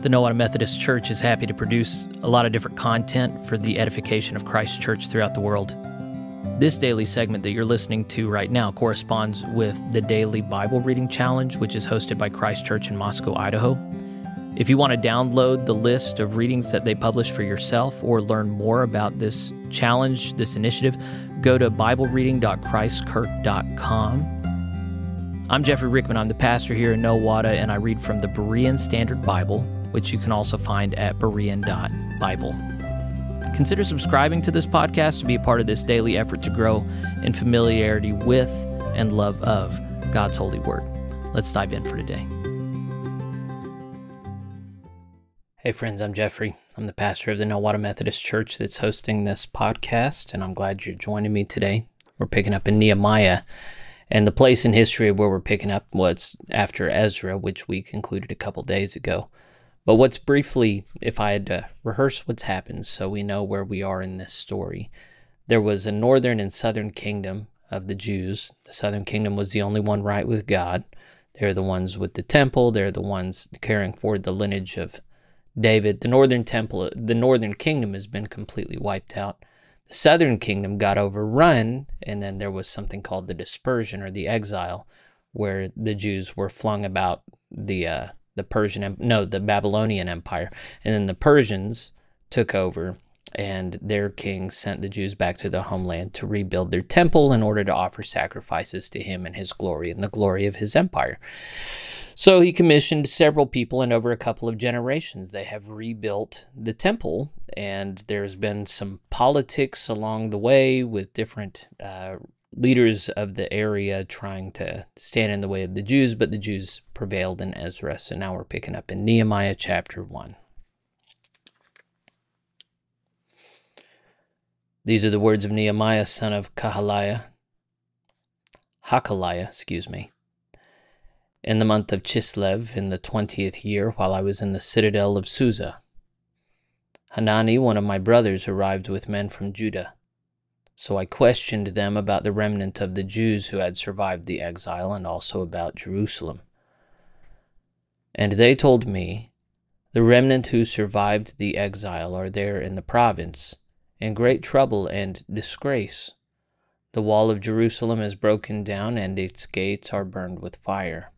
The Nehemiah Methodist Church is happy to produce a lot of different content for the edification of Christ's church throughout the world. This daily segment that you're listening to right now corresponds with the Daily Bible Reading Challenge, which is hosted by Christ Church in Moscow, Idaho. If you want to download the list of readings that they publish for yourself or learn more about this challenge, this initiative, go to biblereading.christkirk.com. I'm Jeffrey Rickman. I'm the pastor here in Nowata, and I read from the Berean Standard Bible, which you can also find at berean.bible. Consider subscribing to this podcast to be a part of this daily effort to grow in familiarity with and love of God's holy word. Let's dive in for today. Hey friends, I'm Jeffrey. I'm the pastor of the Nowata Methodist Church that's hosting this podcast, and I'm glad you're joining me today. We're picking up in Nehemiah, and the place in history where we're picking up was after Ezra, which we concluded a couple days ago. But what's briefly, if I had to rehearse what's happened so we know where we are in this story, there was a northern and southern kingdom of the Jews. The southern kingdom was the only one right with God. They're the ones with the temple. They're the ones carrying forward the lineage of David. The northern kingdom has been completely wiped out. The southern kingdom got overrun, and then there was something called the dispersion or the exile, where the Jews were flung about the Babylonian Empire, and then the Persians took over, and their king sent the Jews back to their homeland to rebuild their temple in order to offer sacrifices to him and his glory and the glory of his empire. So he commissioned several people, and over a couple of generations, they have rebuilt the temple, and there's been some politics along the way with different leaders of the area trying to stand in the way of the Jews, but the Jews prevailed in Ezra. So now we're picking up in Nehemiah chapter 1. These are the words of Nehemiah, son of Hakaliah, in the month of Chislev, in the 20th year, while I was in the citadel of Susa. Hanani, one of my brothers, arrived with men from Judah. So I questioned them about the remnant of the Jews who had survived the exile, and also about Jerusalem. And they told me, the remnant who survived the exile are there in the province, in great trouble and disgrace. The wall of Jerusalem is broken down, and its gates are burned with fire.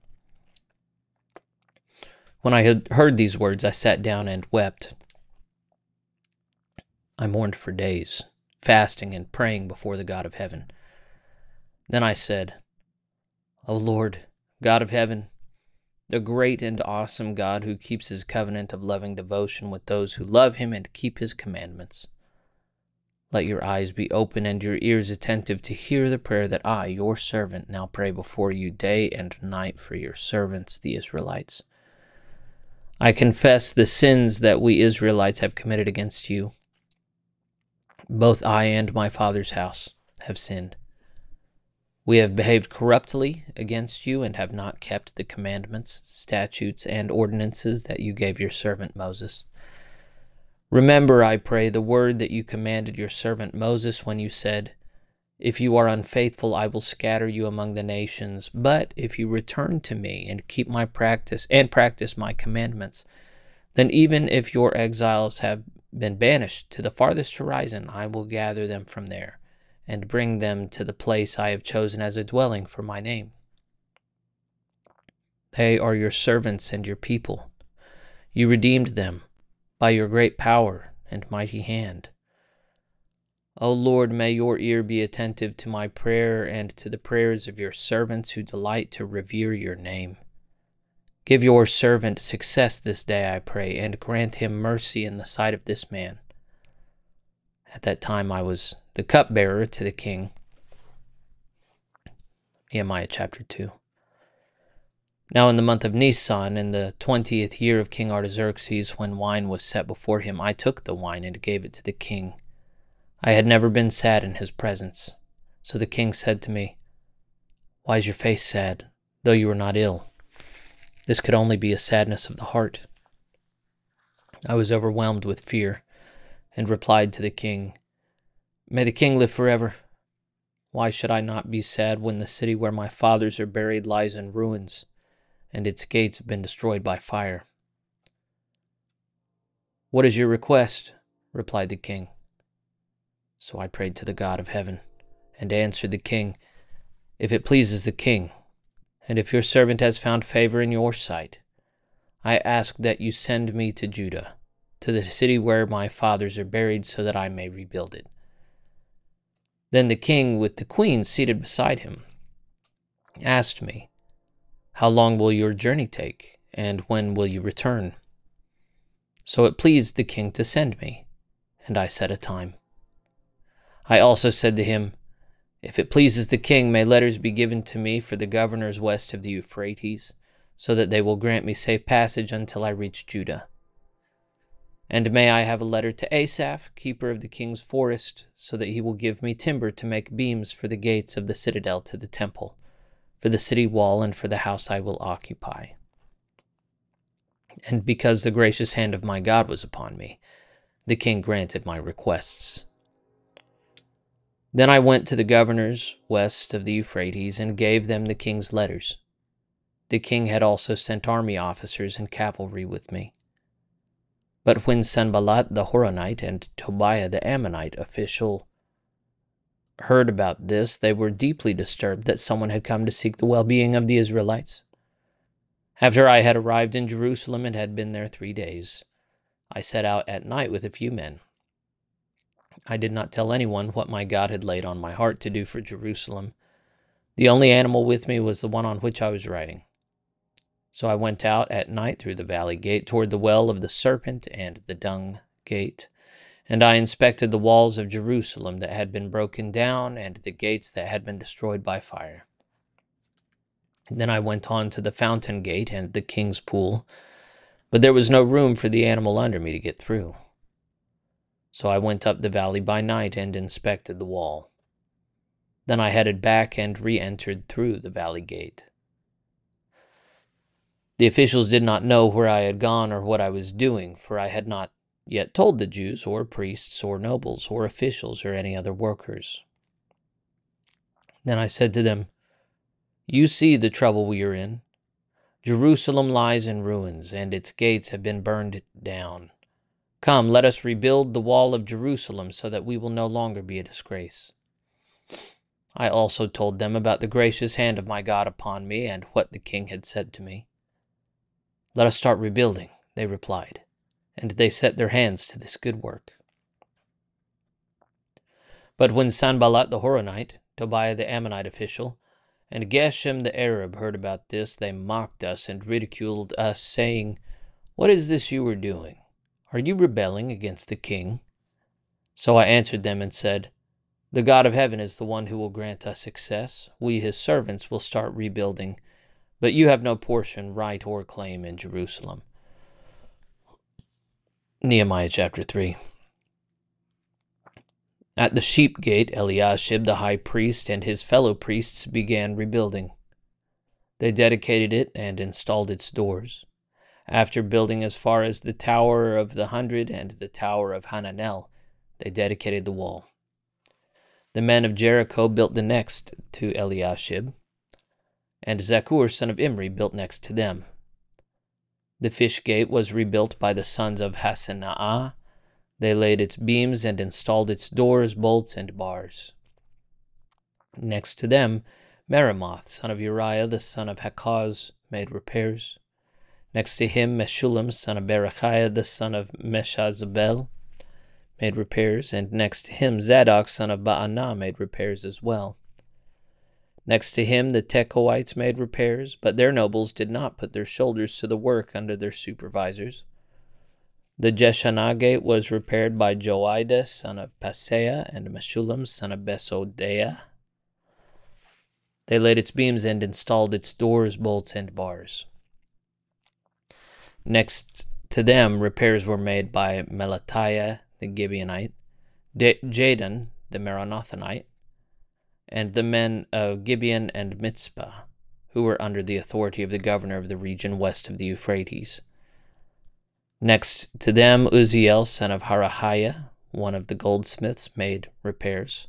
When I had heard these words, I sat down and wept. I mourned for days, fasting and praying before the God of heaven. Then I said, O Lord, God of heaven, the great and awesome God who keeps his covenant of loving devotion with those who love him and keep his commandments, let your eyes be open and your ears attentive to hear the prayer that I, your servant, now pray before you day and night for your servants, the Israelites. I confess the sins that we Israelites have committed against you. Both I and my father's house have sinned. We have behaved corruptly against you and have not kept the commandments, statutes, and ordinances that you gave your servant Moses. Remember, I pray, the word that you commanded your servant Moses when you said, if you are unfaithful, I will scatter you among the nations. But if you return to me and keep my practice my commandments, then even if your exiles have been banished to the farthest horizon, I will gather them from there and bring them to the place I have chosen as a dwelling for my name. They are your servants and your people. You redeemed them by your great power and mighty hand. O Lord, may your ear be attentive to my prayer and to the prayers of your servants who delight to revere your name. Give your servant success this day, I pray, and grant him mercy in the sight of this man. At that time I was the cupbearer to the king. Nehemiah chapter 2. Now in the month of Nisan, in the 20th year of King Artaxerxes, when wine was set before him, I took the wine and gave it to the king. I had never been sad in his presence. So the king said to me, Why is your face sad, though you are not ill? This could only be a sadness of the heart. I was overwhelmed with fear, and replied to the king, May the king live forever. Why should I not be sad when the city where my fathers are buried lies in ruins, and its gates have been destroyed by fire? "What is your request?" replied the king. So I prayed to the God of heaven, and answered the king, "If it pleases the king, and if your servant has found favor in your sight, I ask that you send me to Judah, to the city where my fathers are buried, so that I may rebuild it." Then the king, with the queen seated beside him, asked me, "How long will your journey take, and when will you return?" So it pleased the king to send me, and I set a time. I also said to him, "If it pleases the king, may letters be given to me for the governors west of the Euphrates, so that they will grant me safe passage until I reach Judah. And may I have a letter to Asaph, keeper of the king's forest, so that he will give me timber to make beams for the gates of the citadel to the temple, for the city wall, and for the house I will occupy." And because the gracious hand of my God was upon me, the king granted my requests. Then I went to the governors west of the Euphrates and gave them the king's letters. The king had also sent army officers and cavalry with me. But when Sanballat the Horonite and Tobiah the Ammonite official heard about this, they were deeply disturbed that someone had come to seek the well-being of the Israelites. After I had arrived in Jerusalem and had been there 3 days, I set out at night with a few men. I did not tell anyone what my God had laid on my heart to do for Jerusalem. The only animal with me was the one on which I was riding. So I went out at night through the valley gate toward the well of the serpent and the dung gate, and I inspected the walls of Jerusalem that had been broken down and the gates that had been destroyed by fire. And then I went on to the fountain gate and the king's pool, but there was no room for the animal under me to get through. So I went up the valley by night and inspected the wall. Then I headed back and re-entered through the valley gate. The officials did not know where I had gone or what I was doing, for I had not yet told the Jews or priests or nobles or officials or any other workers. Then I said to them, "You see the trouble we are in. Jerusalem lies in ruins, and its gates have been burned down. Come, let us rebuild the wall of Jerusalem so that we will no longer be a disgrace." I also told them about the gracious hand of my God upon me and what the king had said to me. "Let us start rebuilding," they replied, and they set their hands to this good work. But when Sanballat the Horonite, Tobiah the Ammonite official, and Geshem the Arab heard about this, they mocked us and ridiculed us, saying, "What is this you are doing? Are you rebelling against the king?" So I answered them and said, "The God of heaven is the one who will grant us success. We, his servants, will start rebuilding, but you have no portion, right, or claim in Jerusalem." Nehemiah chapter 3. At the sheep gate, Eliashib the high priest and his fellow priests began rebuilding. They dedicated it and installed its doors. After building as far as the Tower of the 100 and the Tower of Hananel, they dedicated the wall. The men of Jericho built the next to Eliashib, and Zakur son of Imri built next to them. The fish gate was rebuilt by the sons of Hasenaah. They laid its beams and installed its doors, bolts, and bars. Next to them, Meremoth, son of Uriah, the son of Hakaz, made repairs. Next to him, Meshullam, son of Berechiah, the son of Meshazabel, made repairs. And next to him, Zadok, son of Baanah, made repairs as well. Next to him, the Tekoites made repairs, but their nobles did not put their shoulders to the work under their supervisors. The Jeshanah gate was repaired by Joiada, son of Paseah, and Meshullam, son of Besodeah. They laid its beams and installed its doors, bolts, and bars. Next to them, repairs were made by Melatiah the Gibeonite, Jadon the Meronothonite, and the men of Gibeon and Mitzpah, who were under the authority of the governor of the region west of the Euphrates. Next to them, Uzziel, son of Harahiah, one of the goldsmiths, made repairs.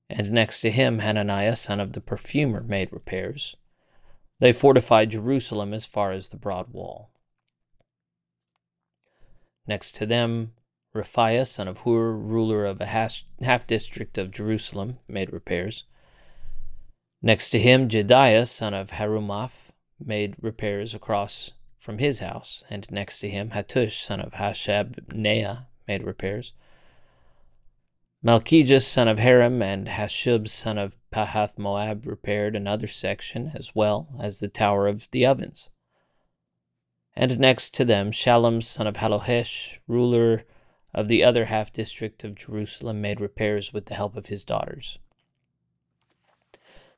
And next to him, Hananiah, son of the perfumer, made repairs. They fortified Jerusalem as far as the broad wall. Next to them, Raphiah, son of Hur, ruler of a half-district of Jerusalem, made repairs. Next to him, Jediah, son of Harumaph, made repairs across from his house. And next to him, Hattush, son of Hashabneah, made repairs. Malchijah, son of Haram, and Hashub, son of Pahath-Moab, repaired another section, as well as the Tower of the Ovens. And next to them, Shallum, son of Halohesh, ruler of the other half-district of Jerusalem, made repairs with the help of his daughters.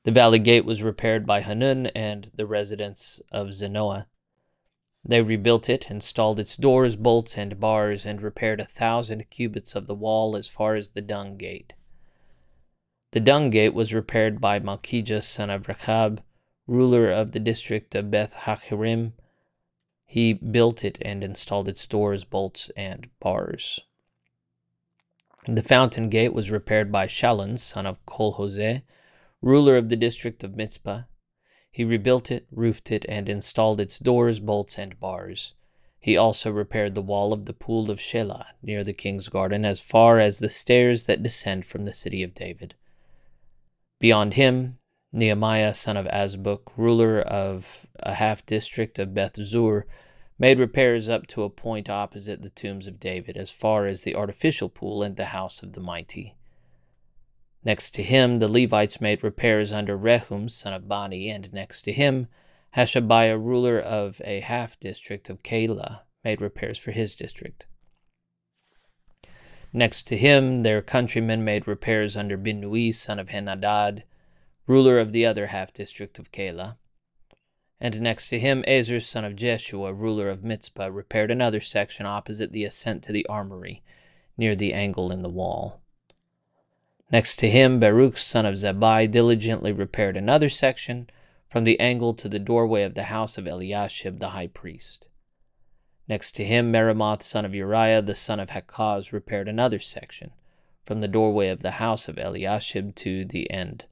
The valley gate was repaired by Hanun and the residents of Zenoah. They rebuilt it, installed its doors, bolts, and bars, and repaired 1,000 cubits of the wall as far as the dung gate. The dung gate was repaired by Malchijah, son of Rechab, ruler of the district of Beth Hachirim. He built it and installed its doors, bolts, and bars. The fountain gate was repaired by Shallun, son of Kolhoseh, ruler of the district of Mitzpah. He rebuilt it, roofed it, and installed its doors, bolts, and bars. He also repaired the wall of the pool of Shelah, near the king's garden, as far as the stairs that descend from the city of David. Beyond him, Nehemiah, son of Azbuk, ruler of a half-district of Beth Zur, made repairs up to a point opposite the tombs of David, as far as the artificial pool and the house of the mighty. Next to him, the Levites made repairs under Rehum, son of Bani, and next to him, Hashabiah, ruler of a half-district of Keilah, made repairs for his district. Next to him, their countrymen made repairs under Binnui, son of Henadad, ruler of the other half-district of Keilah. And next to him, Ezra, son of Jeshua, ruler of Mitzpah, repaired another section opposite the ascent to the armory, near the angle in the wall. Next to him, Baruch, son of Zabbai, diligently repaired another section from the angle to the doorway of the house of Eliashib the high priest. Next to him, Meremoth, son of Uriah, the son of Hakaz, repaired another section from the doorway of the house of Eliashib to the end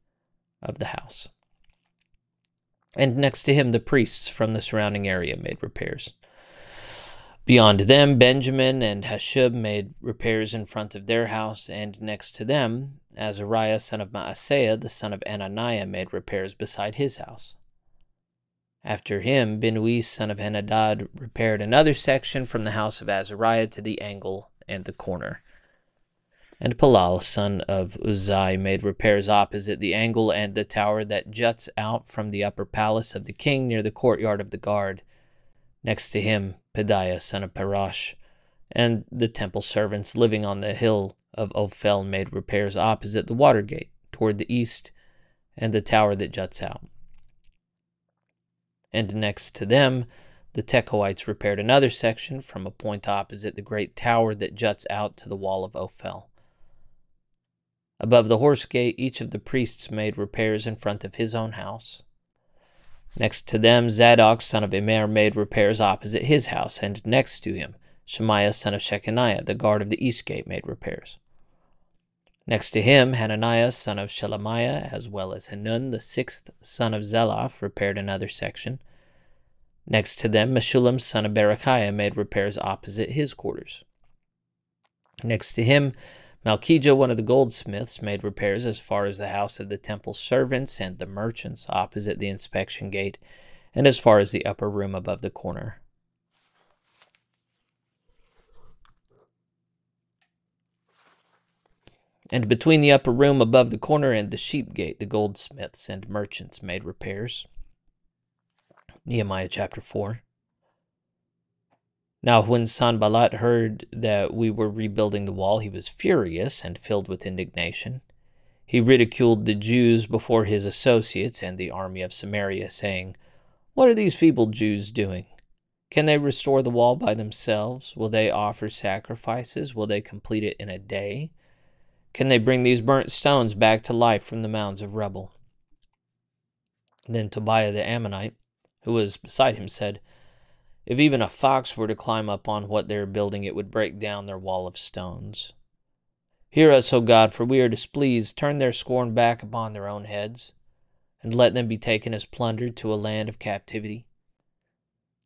of the house. And next to him, the priests from the surrounding area made repairs. Beyond them, Benjamin and Hashub made repairs in front of their house, and next to them, Azariah, son of Maaseiah, the son of Ananiah, made repairs beside his house. After him, Binnui, son of Henadad, repaired another section from the house of Azariah to the angle and the corner. And Palal, son of Uzai, made repairs opposite the angle and the tower that juts out from the upper palace of the king near the courtyard of the guard. Next to him, Pedaiah, son of Parash, and the temple servants living on the hill of Ophel made repairs opposite the water gate toward the east and the tower that juts out. And next to them, the Tekoites repaired another section from a point opposite the great tower that juts out to the wall of Ophel. Above the horse gate, each of the priests made repairs in front of his own house. Next to them, Zadok, son of Immer, made repairs opposite his house, and next to him, Shemaiah, son of Shechaniah, the guard of the east gate, made repairs. Next to him, Hananiah, son of Shelemiah, as well as Hanun, the sixth son of Zelaph, repaired another section. Next to them, Meshullam, son of Berechiah, made repairs opposite his quarters. Next to him, Malchijah, one of the goldsmiths, made repairs as far as the house of the temple servants and the merchants opposite the inspection gate, and as far as the upper room above the corner. And between the upper room above the corner and the sheep gate, the goldsmiths and merchants made repairs. Nehemiah chapter 4. Now when Sanballat heard that we were rebuilding the wall, he was furious and filled with indignation. He ridiculed the Jews before his associates and the army of Samaria, saying, "What are these feeble Jews doing? Can they restore the wall by themselves? Will they offer sacrifices? Will they complete it in a day? Can they bring these burnt stones back to life from the mounds of rubble?" Then Tobiah the Ammonite, who was beside him, said, "If even a fox were to climb up on what they are building, it would break down their wall of stones. Hear us, O God, for we are displeased. Turn their scorn back upon their own heads, and let them be taken as plunder to a land of captivity."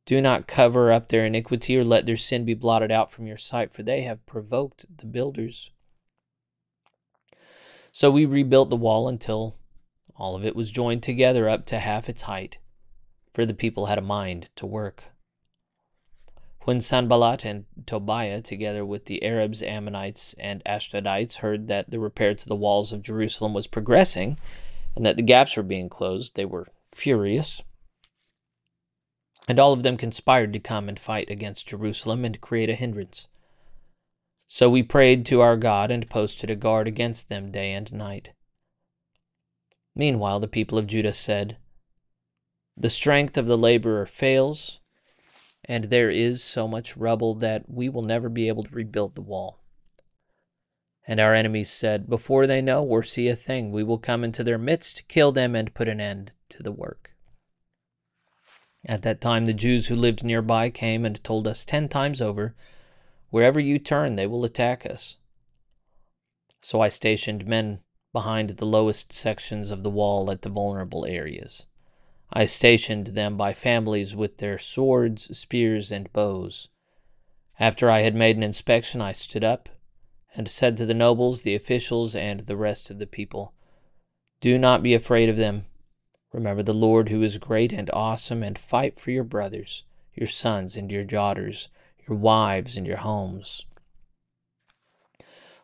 Do not cover up their iniquity or let their sin be blotted out from your sight, for they have provoked the builders. So we rebuilt the wall until all of it was joined together up to half its height, for the people had a mind to work. When Sanballat and Tobiah, together with the Arabs, Ammonites, and Ashdodites, heard that the repair to the walls of Jerusalem was progressing and that the gaps were being closed, they were furious. And all of them conspired to come and fight against Jerusalem and create a hindrance. So we prayed to our God and posted a guard against them day and night. Meanwhile, the people of Judah said, "The strength of the laborer fails, and there is so much rubble that we will never be able to rebuild the wall." And our enemies said, "Before they know or see a thing, we will come into their midst, kill them, and put an end to the work." At that time, the Jews who lived nearby came and told us 10 times over, "Wherever you turn, they will attack us." So I stationed men behind the lowest sections of the wall at the vulnerable areas. I stationed them by families with their swords, spears, and bows. After I had made an inspection, I stood up and said to the nobles, the officials, and the rest of the people, "Do not be afraid of them. Remember the Lord who is great and awesome, and fight for your brothers, your sons and your daughters, your wives and your homes."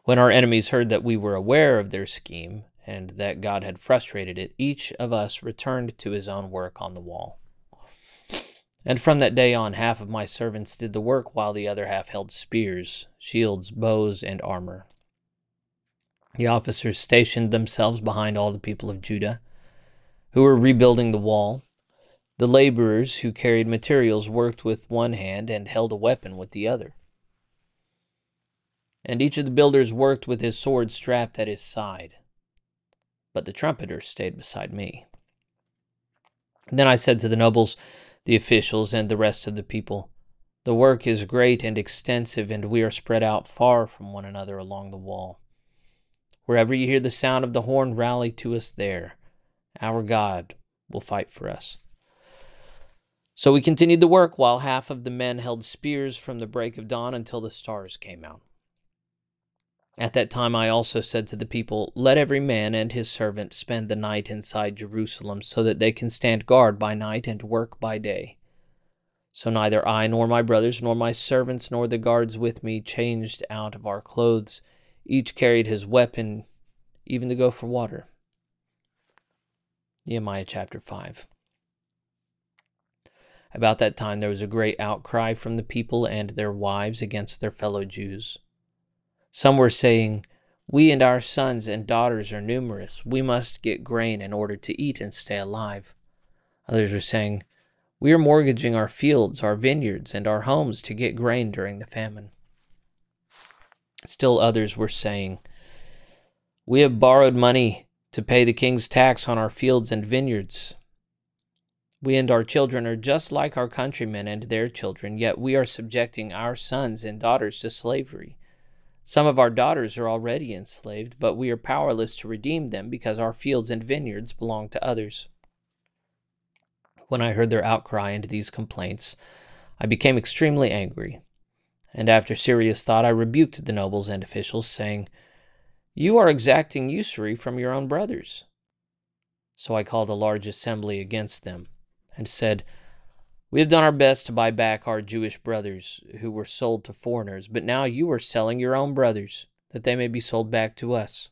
When our enemies heard that we were aware of their scheme and that God had frustrated it, each of us returned to his own work on the wall. And from that day on, half of my servants did the work, while the other half held spears, shields, bows, and armor. The officers stationed themselves behind all the people of Judah, who were rebuilding the wall. The laborers who carried materials worked with one hand and held a weapon with the other. And each of the builders worked with his sword strapped at his side. But the trumpeter stayed beside me. Then I said to the nobles, the officials, and the rest of the people, "The work is great and extensive, and we are spread out far from one another along the wall. Wherever you hear the sound of the horn, rally to us there. Our God will fight for us." So we continued the work, while half of the men held spears from the break of dawn until the stars came out. At that time I also said to the people, "Let every man and his servant spend the night inside Jerusalem, so that they can stand guard by night and work by day." So neither I nor my brothers nor my servants nor the guards with me changed out of our clothes. Each carried his weapon, even to go for water. Nehemiah chapter 5. About that time there was a great outcry from the people and their wives against their fellow Jews. Some were saying, "We and our sons and daughters are numerous. We must get grain in order to eat and stay alive." Others were saying, "We are mortgaging our fields, our vineyards, and our homes to get grain during the famine." Still others were saying, "We have borrowed money to pay the king's tax on our fields and vineyards. We and our children are just like our countrymen and their children, yet we are subjecting our sons and daughters to slavery. Some of our daughters are already enslaved, but we are powerless to redeem them because our fields and vineyards belong to others." When I heard their outcry and these complaints, I became extremely angry, and after serious thought I rebuked the nobles and officials, saying, "You are exacting usury from your own brothers." So I called a large assembly against them and said, "We have done our best to buy back our Jewish brothers who were sold to foreigners, but now you are selling your own brothers, that they may be sold back to us."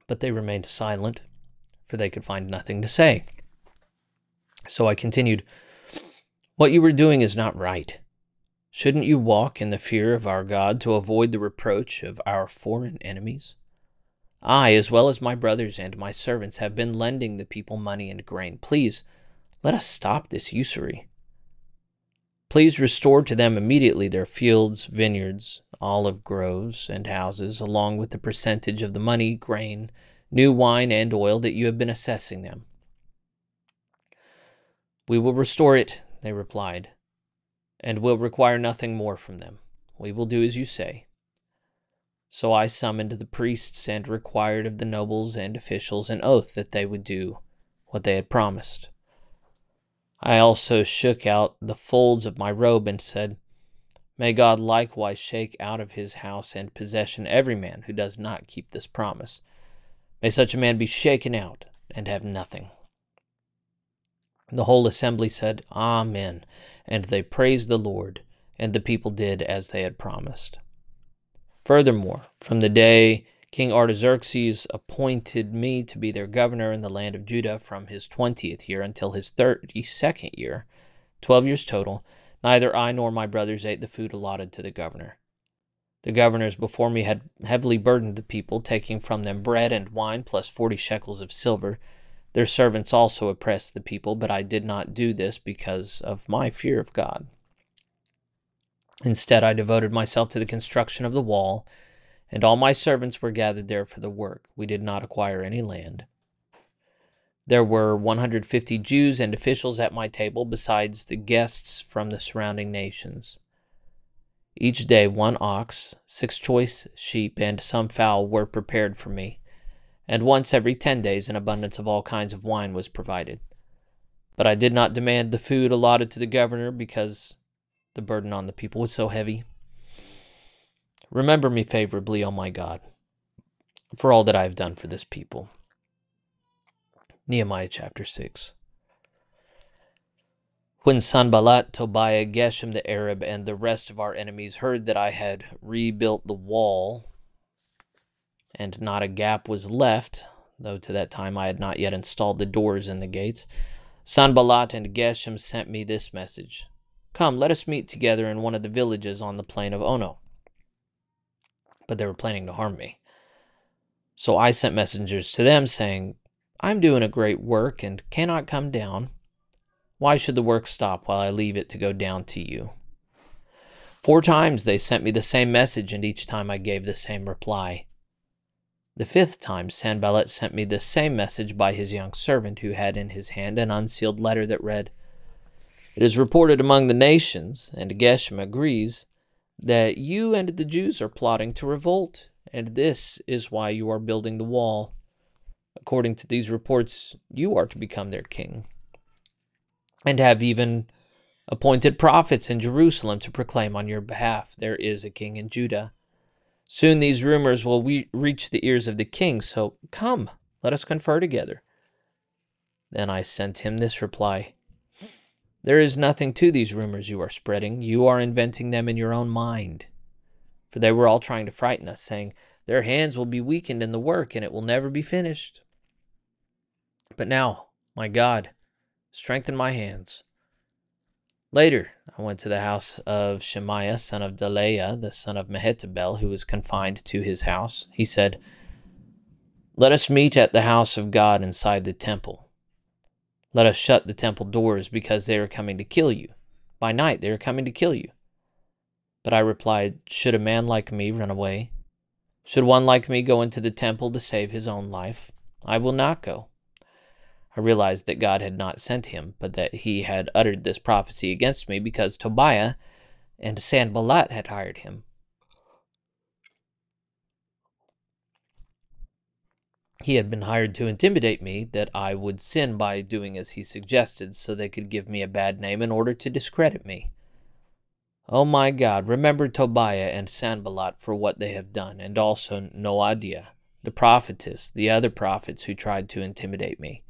But they remained silent, for they could find nothing to say. So I continued, "What you are doing is not right. Shouldn't you walk in the fear of our God to avoid the reproach of our foreign enemies? I, as well as my brothers and my servants, have been lending the people money and grain. Please, let us stop this usury. Please restore to them immediately their fields, vineyards, olive groves, and houses, along with the percentage of the money, grain, new wine, and oil that you have been assessing them." "We will restore it," they replied, "and will require nothing more from them. We will do as you say." So I summoned the priests and required of the nobles and officials an oath that they would do what they had promised. I also shook out the folds of my robe and said, May God likewise shake out of his house and possession every man who does not keep this promise. May such a man be shaken out and have nothing. The whole assembly said, Amen, and they praised the Lord, and the people did as they had promised. Furthermore, from the day King Artaxerxes appointed me to be their governor in the land of Judah from his 20th year until his 32nd year, 12 years total, neither I nor my brothers ate the food allotted to the governor. The governors before me had heavily burdened the people, taking from them bread and wine plus 40 shekels of silver. Their servants also oppressed the people, but I did not do this because of my fear of God. Instead, I devoted myself to the construction of the wall, and all my servants were gathered there for the work. We did not acquire any land. There were 150 Jews and officials at my table, besides the guests from the surrounding nations. Each day 1 ox, 6 choice sheep, and some fowl were prepared for me, and once every 10 days an abundance of all kinds of wine was provided. But I did not demand the food allotted to the governor because the burden on the people was so heavy. Remember me favorably, O my God, for all that I have done for this people. Nehemiah chapter 6. When Sanballat, Tobiah, Geshem the Arab, and the rest of our enemies heard that I had rebuilt the wall, and not a gap was left, though to that time I had not yet installed the doors in the gates, Sanballat and Geshem sent me this message. Come, let us meet together in one of the villages on the plain of Ono. But they were planning to harm me. So I sent messengers to them, saying, I'm doing a great work and cannot come down. Why should the work stop while I leave it to go down to you? 4 times they sent me the same message, and each time I gave the same reply. The 5th time Sanballat sent me the same message by his young servant, who had in his hand an unsealed letter that read, It is reported among the nations, and Geshem agrees, that you and the Jews are plotting to revolt, and this is why you are building the wall. According to these reports, you are to become their king, and have even appointed prophets in Jerusalem to proclaim on your behalf, there is a king in Judah. Soon these rumors will reach the ears of the king, so come, let us confer together. Then I sent him this reply. There is nothing to these rumors you are spreading. You are inventing them in your own mind. For they were all trying to frighten us, saying, Their hands will be weakened in the work, and it will never be finished. But now, my God, strengthen my hands. Later, I went to the house of Shemaiah, son of Delaiah, the son of Mehetabel, who was confined to his house. He said, Let us meet at the house of God inside the temple. Let us shut the temple doors, because they are coming to kill you. By night they are coming to kill you. But I replied, Should a man like me run away? Should one like me go into the temple to save his own life? I will not go. I realized that God had not sent him, but that he had uttered this prophecy against me because Tobiah and Sanballat had hired him. He had been hired to intimidate me, that I would sin by doing as he suggested, so they could give me a bad name in order to discredit me. Oh my God, remember Tobiah and Sanballat for what they have done, and also Noadiah, the prophetess, the other prophets who tried to intimidate me.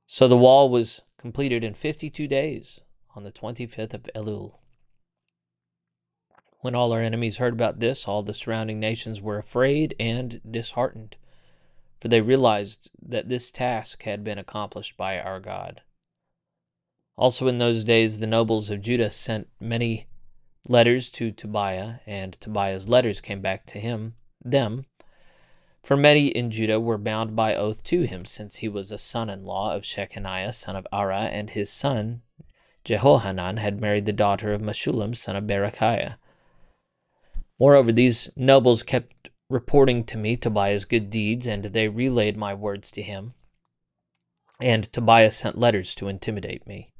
So the wall was completed in 52 days, on the 25th of Elul. When all our enemies heard about this, all the surrounding nations were afraid and disheartened, for they realized that this task had been accomplished by our God. Also in those days the nobles of Judah sent many letters to Tobiah, and Tobiah's letters came back to them. For many in Judah were bound by oath to him, since he was a son-in-law of Shechaniah, son of Ara, and his son Jehohanan had married the daughter of Meshullam, son of Berechiah. Moreover, these nobles kept reporting to me Tobiah's good deeds, and they relayed my words to him. And Tobiah sent letters to intimidate me.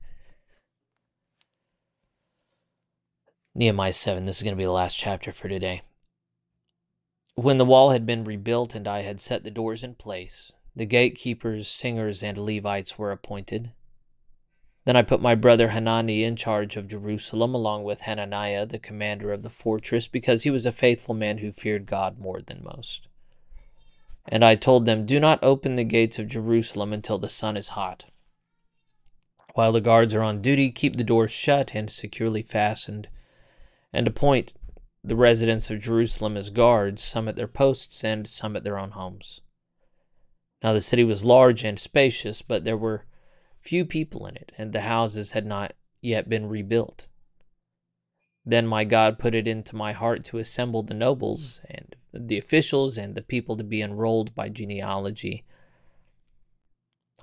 Nehemiah 7, this is going to be the last chapter for today. When the wall had been rebuilt and I had set the doors in place, the gatekeepers, singers, and Levites were appointed. Then I put my brother Hanani in charge of Jerusalem, along with Hananiah, the commander of the fortress, because he was a faithful man who feared God more than most. And I told them, "Do not open the gates of Jerusalem until the sun is hot. While the guards are on duty, keep the doors shut and securely fastened, and appoint the residents of Jerusalem as guards, some at their posts and some at their own homes." Now the city was large and spacious, but there were few people in it, and the houses had not yet been rebuilt. Then my God put it into my heart to assemble the nobles and the officials and the people to be enrolled by genealogy.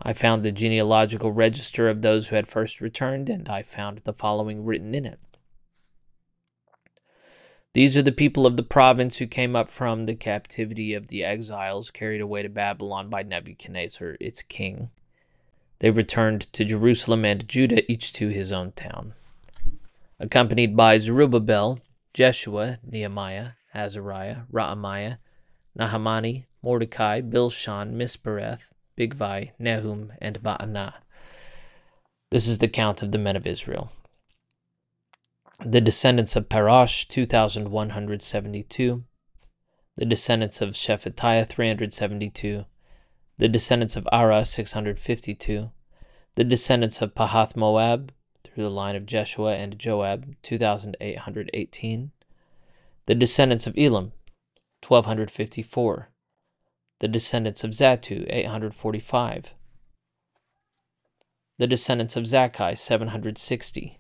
I found the genealogical register of those who had first returned, and I found the following written in it. These are the people of the province who came up from the captivity of the exiles carried away to Babylon by Nebuchadnezzar, its king. They returned to Jerusalem and Judah, each to his own town, accompanied by Zerubbabel, Jeshua, Nehemiah, Azariah, Raamiah, Nahamani, Mordecai, Bilshan, Mispereth, Bigvai, Nehum, and Baanah. This is the count of the men of Israel. The descendants of Parosh, 2,172. The descendants of Shephatiah, 372. The descendants of Ara, 652. The descendants of Pahath Moab, through the line of Jeshua and Joab, 2,818. The descendants of Elam, 1,254. The descendants of Zatu, 845. The descendants of Zakkai, 760.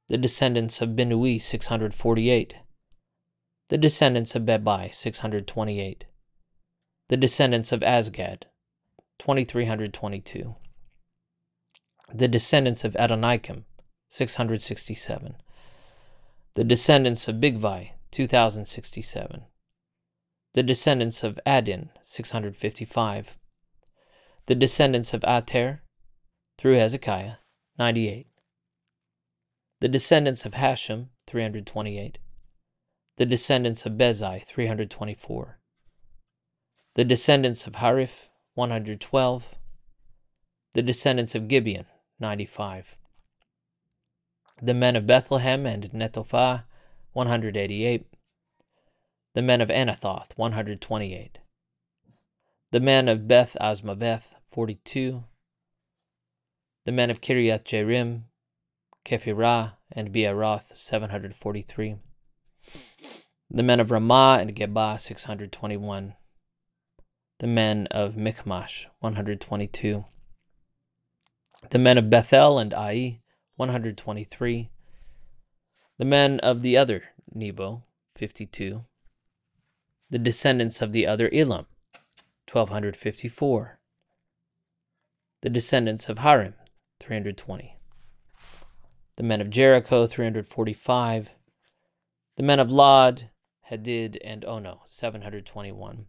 The descendants of Binui, 648. The descendants of Bebai, 628. The descendants of Azgad, 2,322. The descendants of Adonikam, 667. The descendants of Bigvai, 2,067. The descendants of Adin, 655. The descendants of Ater, through Hezekiah, 98. The descendants of Hashem, 328. The descendants of Bezai, 324. The descendants of Hariph, 112. The descendants of Gibeon, 95. The men of Bethlehem and Netophah, 188. The men of Anathoth, 128. The men of Beth Asmaveth, 42. The men of Kiriath Jearim, Kephirah, and Beeroth, 743. The men of Ramah and Gebah, 621. The men of Michmash, 122. The men of Bethel and Ai, 123. The men of the other Nebo, 52. The descendants of the other Elam, 1,254. The descendants of Harim, 320. The men of Jericho, 345. The men of Lod, Hadid, and Ono, 721.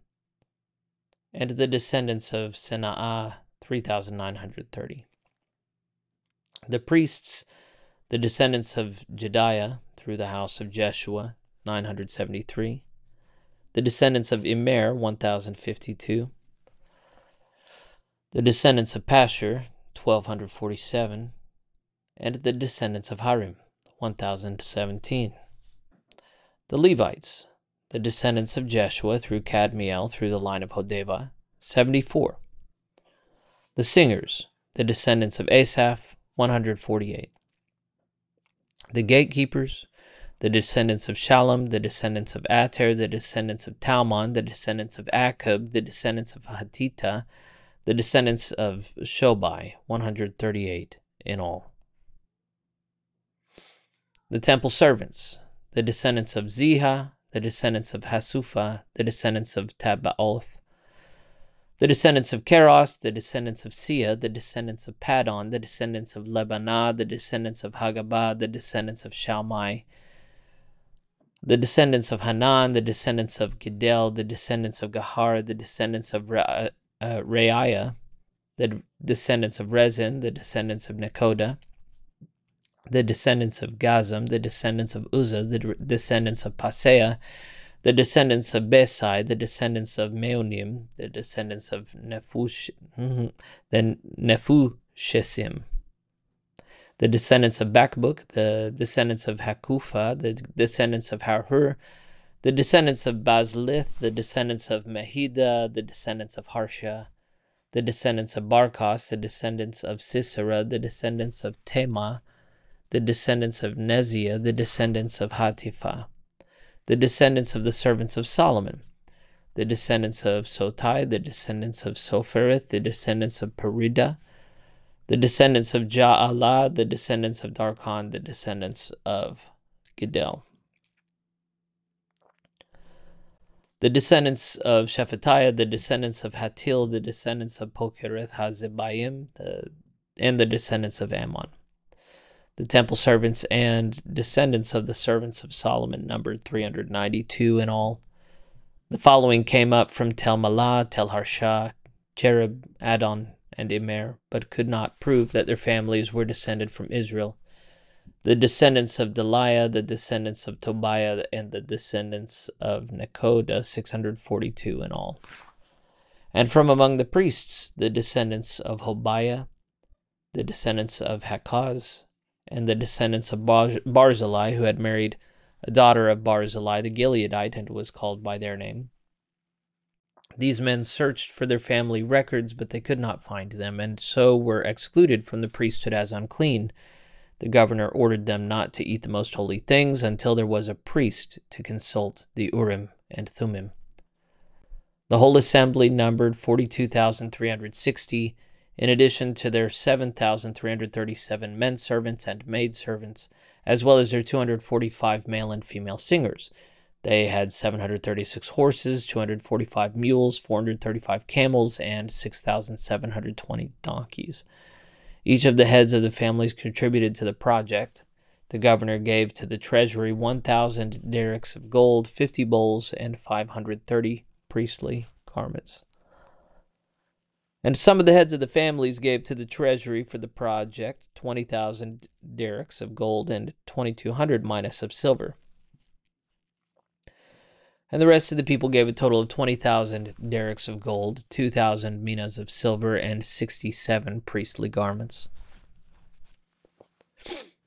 And the descendants of Senaah, 3,930. The priests, the descendants of Jediah, through the house of Jeshua, 973. The descendants of Immer, 1,052. The descendants of Pashur, 1,247. And the descendants of Harim, 1,017. The Levites, the descendants of Jeshua, through Kadmiel, through the line of Hodeva, 74. The singers, the descendants of Asaph, 148. The gatekeepers, the descendants of Shallum, the descendants of Ater, the descendants of Talmon, the descendants of Akub, the descendants of Hatita, the descendants of Shobai, 138 in all. The temple servants, the descendants of Ziha, the descendants of Hasupha, the descendants of Tabbaoth, the descendants of Keros, the descendants of Sia, the descendants of Padon, the descendants of Lebanah, the descendants of Hagabah, the descendants of Shalmai, the descendants of Hanan, the descendants of Gidel, the descendants of Gahar, the descendants of Reiah, the descendants of Rezin, the descendants of Nekoda, the descendants of Gazam, the descendants of Uzzah, the descendants of Paseah, the descendants of Besai, the descendants of Meonim, the descendants of Nephushesim, the descendants of Bakbuk, the descendants of Hakufa, the descendants of Harhur, the descendants of Bazlith, the descendants of Mehida, the descendants of Harsha, the descendants of Barkos, the descendants of Sisera, the descendants of Tema, the descendants of Neziah, the descendants of Hatifa, the descendants of the servants of Solomon, the descendants of Sotai, the descendants of Sophereth, the descendants of Perida, the descendants of Ja'alah, the descendants of Darkon, the descendants of Gidel, the descendants of Shephatiah, the descendants of Hatil, the descendants of Pokereth Hazebaim, and the descendants of Ammon. The temple servants and descendants of the servants of Solomon numbered 392 in all. The following came up from Tel Malah, Tel Harsha, Cherub, Adon, and Immer, but could not prove that their families were descended from Israel. The descendants of Deliah, the descendants of Tobiah, and the descendants of Nekoda, 642 in all. And from among the priests, the descendants of Hobiah, the descendants of Hakaz, and the descendants of Barzillai, who had married a daughter of Barzillai the Gileadite, and was called by their name. These men searched for their family records, but they could not find them, and so were excluded from the priesthood as unclean. The governor ordered them not to eat the most holy things until there was a priest to consult the Urim and Thummim. The whole assembly numbered 42,360, in addition to their 7,337 men servants and maid servants, as well as their 245 male and female singers. They had 736 horses, 245 mules, 435 camels, and 6,720 donkeys. Each of the heads of the families contributed to the project. The governor gave to the treasury 1,000 derricks of gold, 50 bowls, and 530 priestly garments. And some of the heads of the families gave to the treasury for the project 20,000 derricks of gold and 2,200 minas of silver. And the rest of the people gave a total of 20,000 derricks of gold, 2,000 minas of silver, and 67 priestly garments.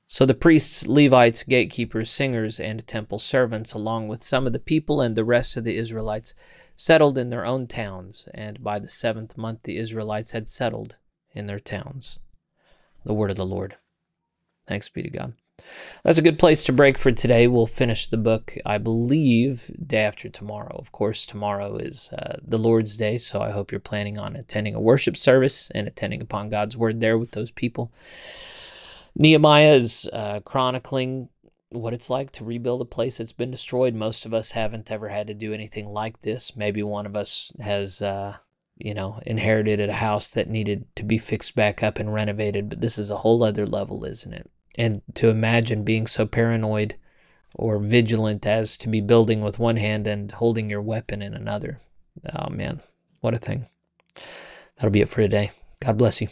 So the priests, Levites, gatekeepers, singers, and temple servants, along with some of the people and the rest of the Israelites, settled in their own towns, and by the 7th month the Israelites had settled in their towns. The word of the Lord. Thanks be to God. That's a good place to break for today. We'll finish the book, I believe, day after tomorrow. Of course, tomorrow is the Lord's Day, so I hope you're planning on attending a worship service and attending upon God's word there with those people. Nehemiah is chronicling what it's like to rebuild a place that's been destroyed. Most of us haven't ever had to do anything like this. Maybe one of us has, inherited a house that needed to be fixed back up and renovated, but this is a whole other level, isn't it? And to imagine being so paranoid or vigilant as to be building with one hand and holding your weapon in another. Oh, man, what a thing. That'll be it for today. God bless you.